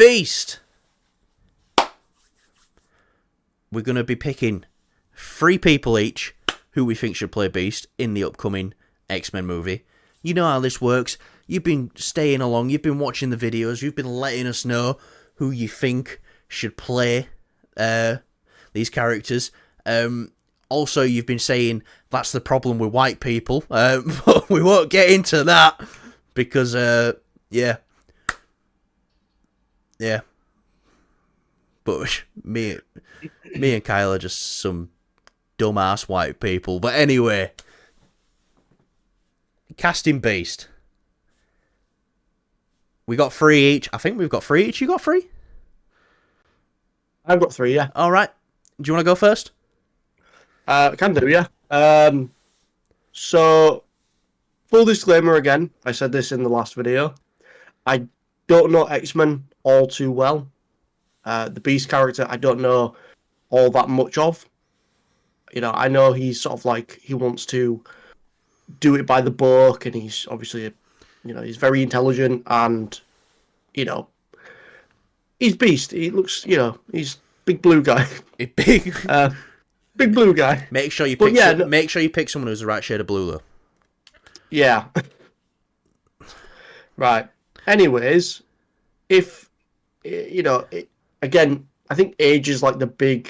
Beast. We're going to be picking 3 people each who we think should play Beast in the upcoming X-Men movie. You know how this works. You've been staying along. You've been watching the videos. You've been letting us know who you think should play these characters. Also, you've been saying that's the problem with white people. But we won't get into that because, yeah. But me and Kyle are just some dumbass white people. But anyway, casting Beast. We got 3 each. I think we've got 3 each. You got 3? I've got 3, yeah. All right. Do you want to go first? Can do, yeah. So, full disclaimer again, I said this in the last video. I don't know X-Men all too well. The Beast character, I don't know all that much of. You know, I know he's sort of like, he wants to do it by the book, and he's obviously, you know, he's very intelligent, and, you know, he's Beast. He looks, you know, he's big blue guy. Big. Big blue guy. Make sure you pick someone who's the right shade of blue, though. Yeah. Right. Anyways, if, you know, again, I think age is like the big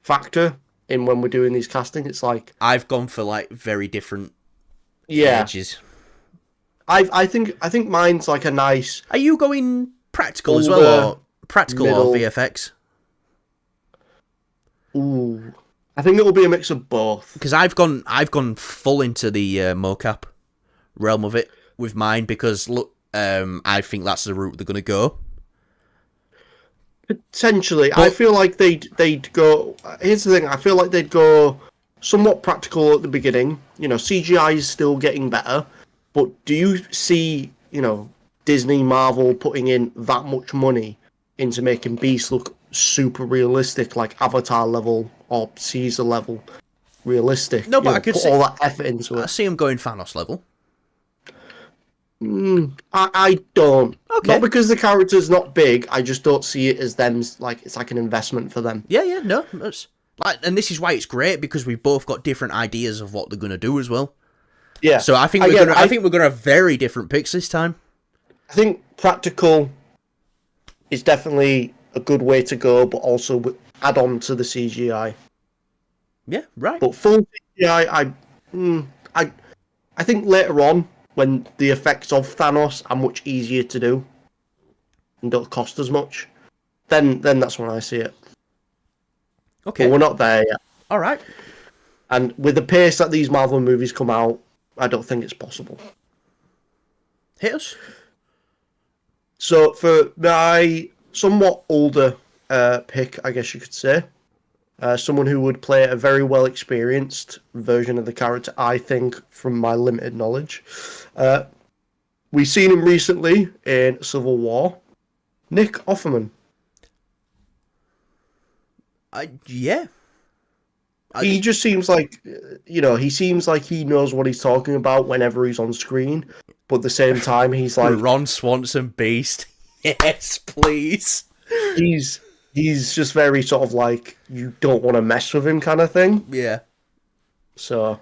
factor in when we're doing these casting. It's like I've gone for like very different ages. I think mine's like a nice. Are you going practical as well, or practical or VFX? Ooh, I think it will be a mix of both. Because I've gone full into the mocap realm of it with mine because look, I think that's the route they're gonna go. Potentially, but I feel like they'd go. Here's the thing: I feel like they'd go somewhat practical at the beginning. You know, CGI is still getting better, but do you see, you know, Disney, Marvel putting in that much money into making Beast look super realistic, like Avatar level or Caesar level realistic? No, but I could put see all that effort into it. I see him going Thanos level. I don't. Okay. Not because the character's not big. I just don't see it as them. Like it's like an investment for them. Yeah, no. That's like, and this is why it's great because we've both got different ideas of what they're gonna do as well. Yeah. So I think we're gonna have very different picks this time. I think practical is definitely a good way to go, but also add on to the CGI. Yeah, right. But full CGI, I think later on, when the effects of Thanos are much easier to do and don't cost as much, then that's when I see it. Okay. But we're not there yet. All right. And with the pace that these Marvel movies come out, I don't think it's possible. Hit us. So for my somewhat older pick, I guess you could say, someone who would play a very well experienced version of the character, I think, from my limited knowledge. We've seen him recently in Civil War. Nick Offerman. Yeah. He just seems like, you know, he seems like he knows what he's talking about whenever he's on screen. But at the same time, he's like... Ron Swanson Beast. Yes, please. He's just very sort of like, you don't want to mess with him kind of thing. Yeah. So,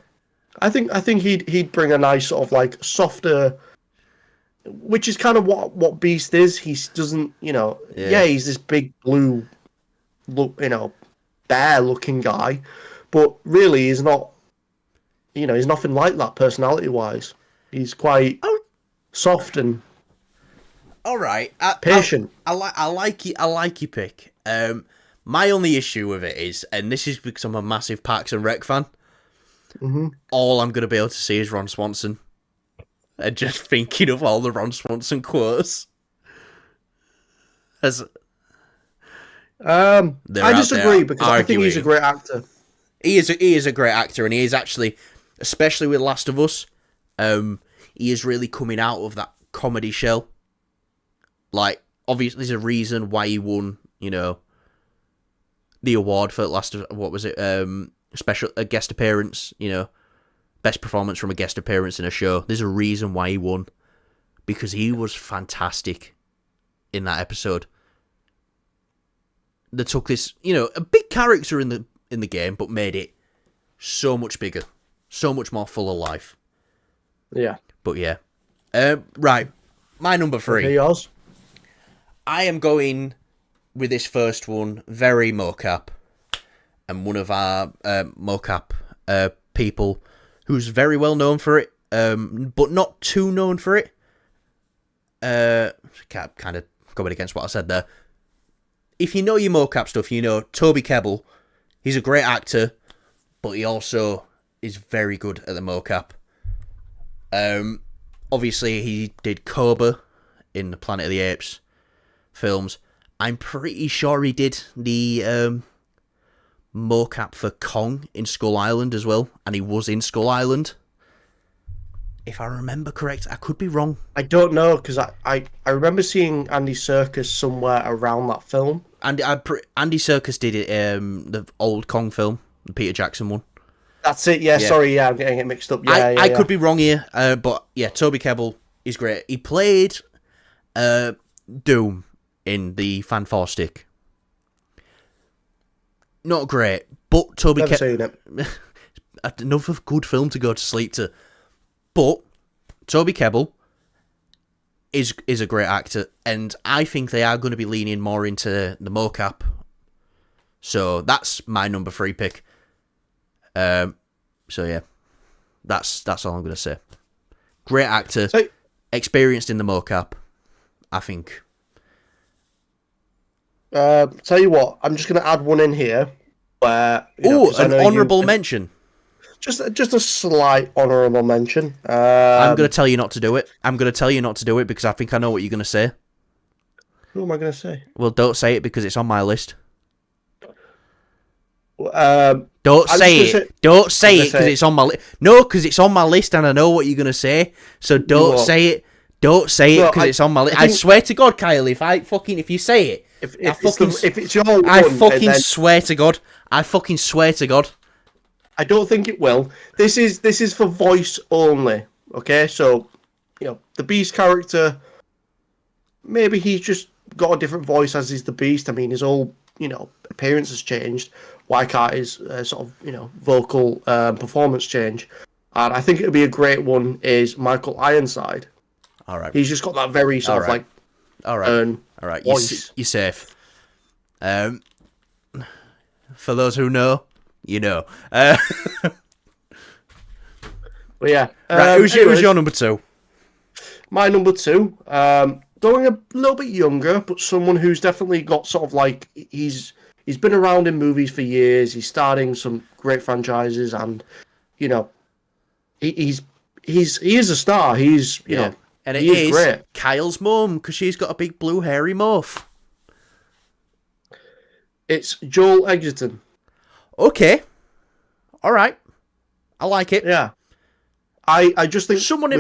I think he'd bring a nice sort of like softer, which is kind of what Beast is. He doesn't, you know, he's this big blue, look, you know, bear looking guy, but really he's not, you know, he's nothing like that personality wise. He's quite soft and all right, patient. I like your pick. My only issue with it is, and this is because I'm a massive Parks and Rec fan. Mm-hmm. All I'm gonna be able to see is Ron Swanson, and just thinking of all the Ron Swanson quotes. I disagree because I think he's a great actor. He is a great actor, and he is actually, especially with Last of Us, he is really coming out of that comedy shell. Like, obviously, there's a reason why he won, you know, the award for Last of, what was it? A guest appearance, you know, best performance from a guest appearance in a show. There's a reason why he won, because he was fantastic in that episode. they took this, you know, a big character in the game, but made it so much bigger, so much more full of life. Yeah. But yeah. Right. My number 3. Okay, yours. I am going with this first one very mocap, and one of our mocap people who's very well known for it, but not too known for it. Kind of going against what I said there. If you know your mocap stuff, you know Toby Kebbell. He's a great actor, but he also is very good at the mocap. Obviously, he did Cobra in the Planet of the Apes films. I'm pretty sure he did the mocap for Kong in Skull Island as well, and he was in Skull Island. If I remember correct, I could be wrong. I don't know, because I remember seeing Andy Serkis somewhere around that film. Andy Serkis did it, the old Kong film, the Peter Jackson one. That's it, yeah. Sorry, yeah, I'm getting it mixed up. I could be wrong here, but yeah, Toby Kebbell is great. He played Doom in the Fan 4 Stick. Not great, but Toby Kebbell... Another good film to go to sleep to. But Toby Kebbell is a great actor, and I think they are going to be leaning more into the mocap. So that's my number 3 pick. So yeah, that's all I'm going to say. Great actor, experienced in the mocap, I think. Tell you what, I'm just going to add one in here. Where an honourable mention. Just a slight honourable mention. I'm going to tell you not to do it. I'm going to tell you not to do it because I think I know what you're going to say. Who am I going to say? Well, don't say it because it's on my list. Don't say it. Don't say it because it's on my list. No, because it's on my list and I know what you're going to say. So don't say it. Don't say it because it's on my list. I swear to God, Kyle, if you say it, if it's your one, I fucking swear to God. I fucking swear to God. I don't think it will. This is for voice only. Okay, so the Beast character, maybe he's just got a different voice as is the Beast. I mean, his whole appearance has changed. Why can't his sort of vocal performance change? And I think it would be a great one is Michael Ironside. All right, he's just got that very sort of like all right, voice. You're safe. For those who know. You know. But yeah. Right, who's your number 2? My number 2, going a little bit younger, but someone who's definitely got sort of like he's been around in movies for years. He's starting some great franchises, and he is a star. He's and it is great. Kyle's mum, because she's got a big blue hairy muff. It's Joel Edgerton. Okay. All right. I like it. Yeah. I just think someone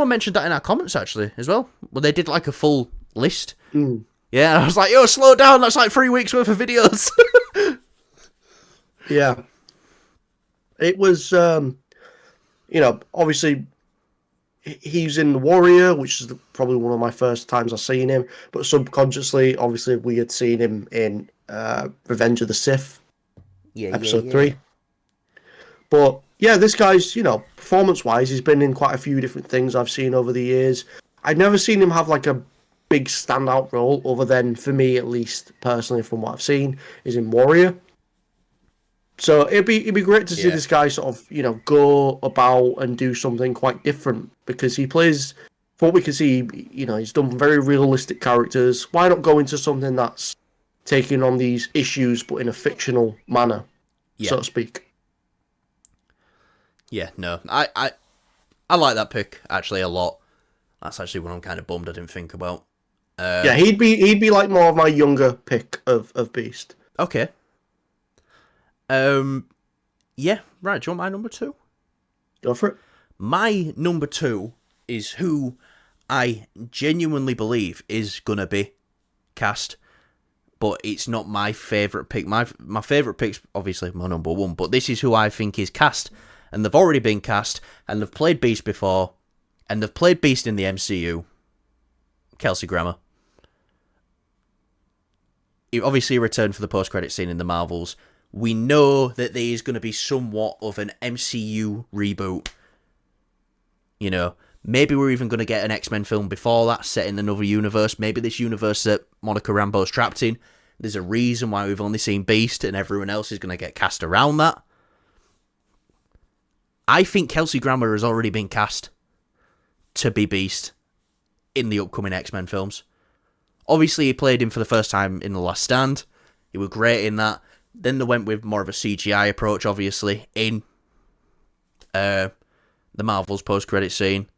mentioned that in our comments actually as well. Well, they did like a full list. Mm. Yeah, and I was like, "Yo, slow down. That's like 3 weeks worth of videos." Yeah. It was obviously he's in The Warrior, which is probably one of my first times I've seen him, but subconsciously obviously we had seen him in Revenge of the Sith. Episode 3. But yeah, this guy's, performance-wise, he's been in quite a few different things I've seen over the years. I've never seen him have like a big standout role, other than, for me at least, personally, from what I've seen, is in Warrior. So it'd be great to see this guy sort of, go about and do something quite different, because he plays, from what we can see, he's done very realistic characters. Why not go into something that's taking on these issues, but in a fictional manner, so to speak? Yeah, no, I like that pick actually a lot. That's actually one I'm kind of bummed I didn't think about. Yeah, he'd be like more of my younger pick of Beast. Okay. Yeah, right. Do you want my number 2? Go for it. My number 2 is who I genuinely believe is gonna be cast. But it's not my favourite pick. My favourite pick's obviously my number 1, but this is who I think is cast. And they've already been cast, and they've played Beast before, and they've played Beast in the MCU. Kelsey Grammer. obviously a return for the post-credit scene in the Marvels. We know that there is going to be somewhat of an MCU reboot. You know, maybe we're even going to get an X-Men film before that, set in another universe. Maybe this universe that Monica Rambeau's trapped in, there's a reason why we've only seen Beast and everyone else is going to get cast around that. I think Kelsey Grammer has already been cast to be Beast in the upcoming X-Men films. Obviously, he played him for the first time in The Last Stand. He was great in that. Then they went with more of a CGI approach, obviously, in the Marvel's post-credit scene.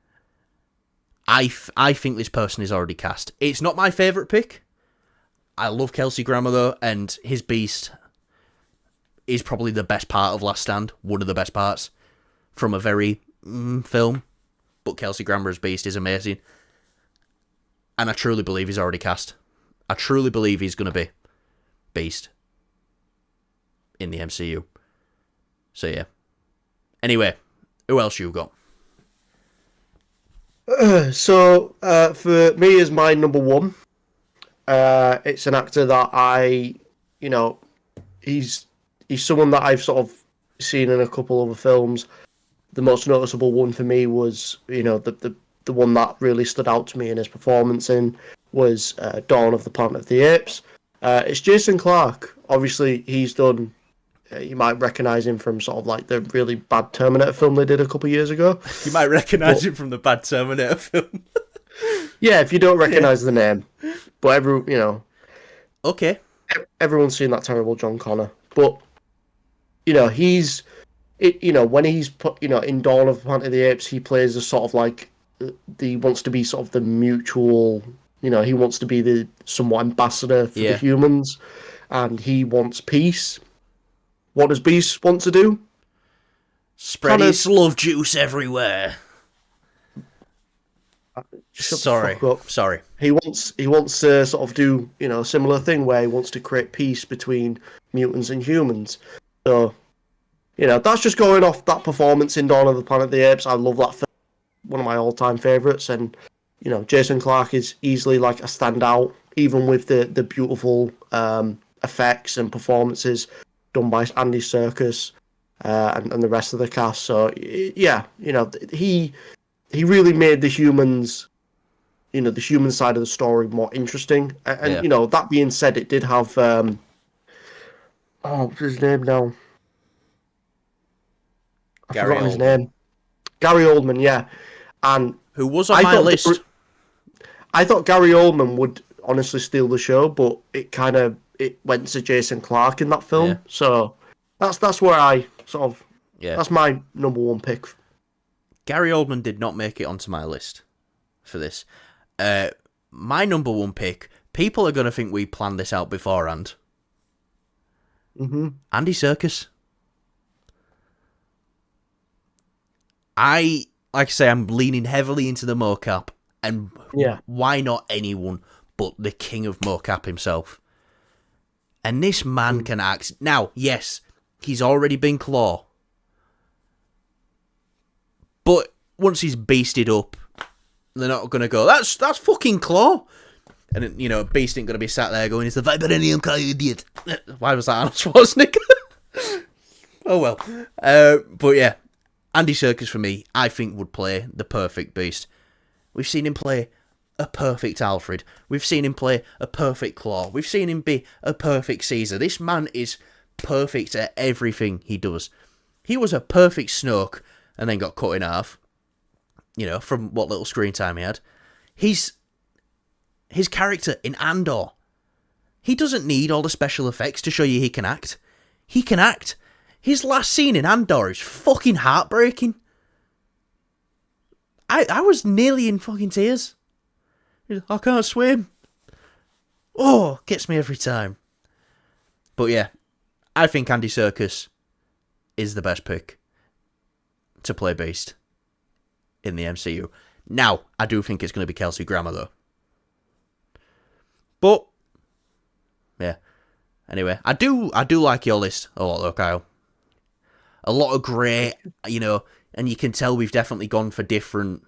I think this person is already cast. It's not my favourite pick. I love Kelsey Grammer, though, and his Beast is probably the best part of Last Stand. One of the best parts from a very film. But Kelsey Grammer's Beast is amazing. And I truly believe he's already cast. I truly believe he's going to be Beast in the MCU. So, yeah. Anyway, who else you got? So, for me as my number one, it's an actor that he's someone that I've sort of seen in a couple other films. The most noticeable one for me was, the one that really stood out to me in his performance in was Dawn of the Planet of the Apes. It's Jason Clarke. Obviously, he's done. You might recognise him from sort of like the really bad Terminator film they did a couple of years ago. You might recognise him from the bad Terminator film. Yeah, if you don't recognise the name, but Okay. Everyone's seen that terrible John Connor. But when he's put in Dawn of the Planet of the Apes, he plays a sort of like he wants to be sort of the mutual. He wants to be the somewhat ambassador for the humans, and he wants peace. What does Beast want to do? Spread his love juice everywhere. Sorry. He wants to sort of do a similar thing where he wants to create peace between mutants and humans. So that's just going off that performance in Dawn of the Planet of the Apes. I love that film, one of my all-time favorites, and Jason Clarke is easily like a standout, even with the beautiful effects and performances done by Andy Serkis and the rest of the cast. So yeah, he really made the humans, the human side of the story more interesting. And that being said, it did have what's his name now? I forgot his name. Gary Oldman, yeah. And who was on my list? I thought Gary Oldman would honestly steal the show, but it went to Jason Clarke in that film. Yeah. So that's where I sort of that's my number one pick. Gary Oldman did not make it onto my list for this. My number one pick, people are going to think we planned this out beforehand. Mm-hmm. Andy Serkis. Like I say, I'm leaning heavily into the mocap, and why not anyone but the king of mocap himself? And this man can act. Now, yes, he's already been Claw. But once he's beasted up, they're not going to go, that's fucking Claw. And, Beast ain't going to be sat there going, it's the vibranium car, you idiot. Why was that Arnold Schwarzenegger? Oh, well. But, yeah, Andy Serkis, for me, I think would play the perfect Beast. We've seen him play a perfect Alfred. We've seen him play a perfect Claw. We've seen him be a perfect Caesar. This man is perfect at everything he does. He was a perfect Snoke and then got cut in half, from what little screen time he had. His character in Andor, he doesn't need all the special effects to show you he can act. He can act. His last scene in Andor is fucking heartbreaking. I was nearly in fucking tears. I can't swim. Oh, gets me every time. But yeah, I think Andy Serkis is the best pick to play Beast in the MCU. Now, I do think it's going to be Kelsey Grammer, though. But, yeah. Anyway, I do like your list a lot, though, Kyle. A lot of grey, and you can tell we've definitely gone for different.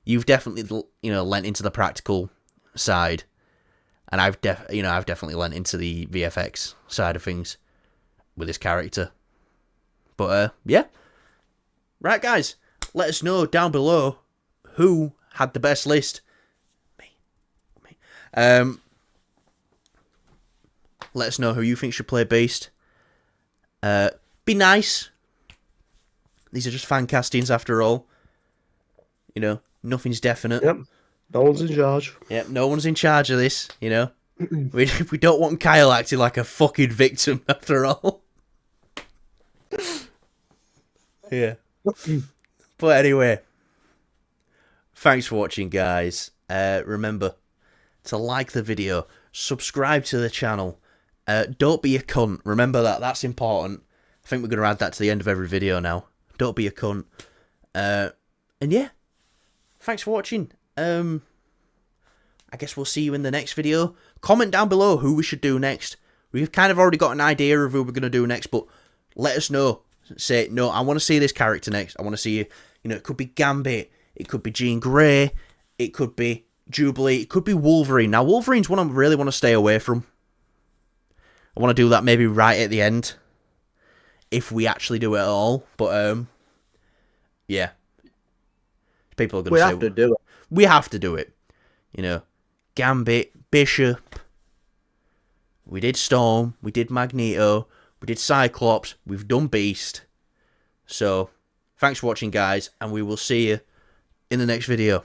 You've definitely, lent into the practical side. And I've definitely lent into the VFX side of things with this character. But yeah, right, guys, let us know down below who had the best list. Me. Let us know who you think should play Beast. Be nice. These are just fan castings after all. You know, nothing's definite. Yep. No one's in charge. Yep, no one's in charge of this, you know. we don't want Kyle acting like a fucking victim after all. Yeah. But anyway, thanks for watching, guys. Remember to like the video, subscribe to the channel. Don't be a cunt. Remember that. That's important. I think we're going to add that to the end of every video now. Don't be a cunt. And yeah, thanks for watching. I guess we'll see you in the next video. Comment down below who we should do next. We've kind of already got an idea of who we're going to do next, but let us know. Say, no, I want to see this character next. I want to see, you know, it could be Gambit. It could be Jean Grey. It could be Jubilee. It could be Wolverine. Now, Wolverine's one I really want to stay away from. I want to do that maybe right at the end, if we actually do it at all. But, yeah. People are going to say... We have to do it. We have to do it. You know, Gambit, Bishop. We did Storm. We did Magneto. We did Cyclops. We've done Beast. So, thanks for watching, guys, and we will see you in the next video.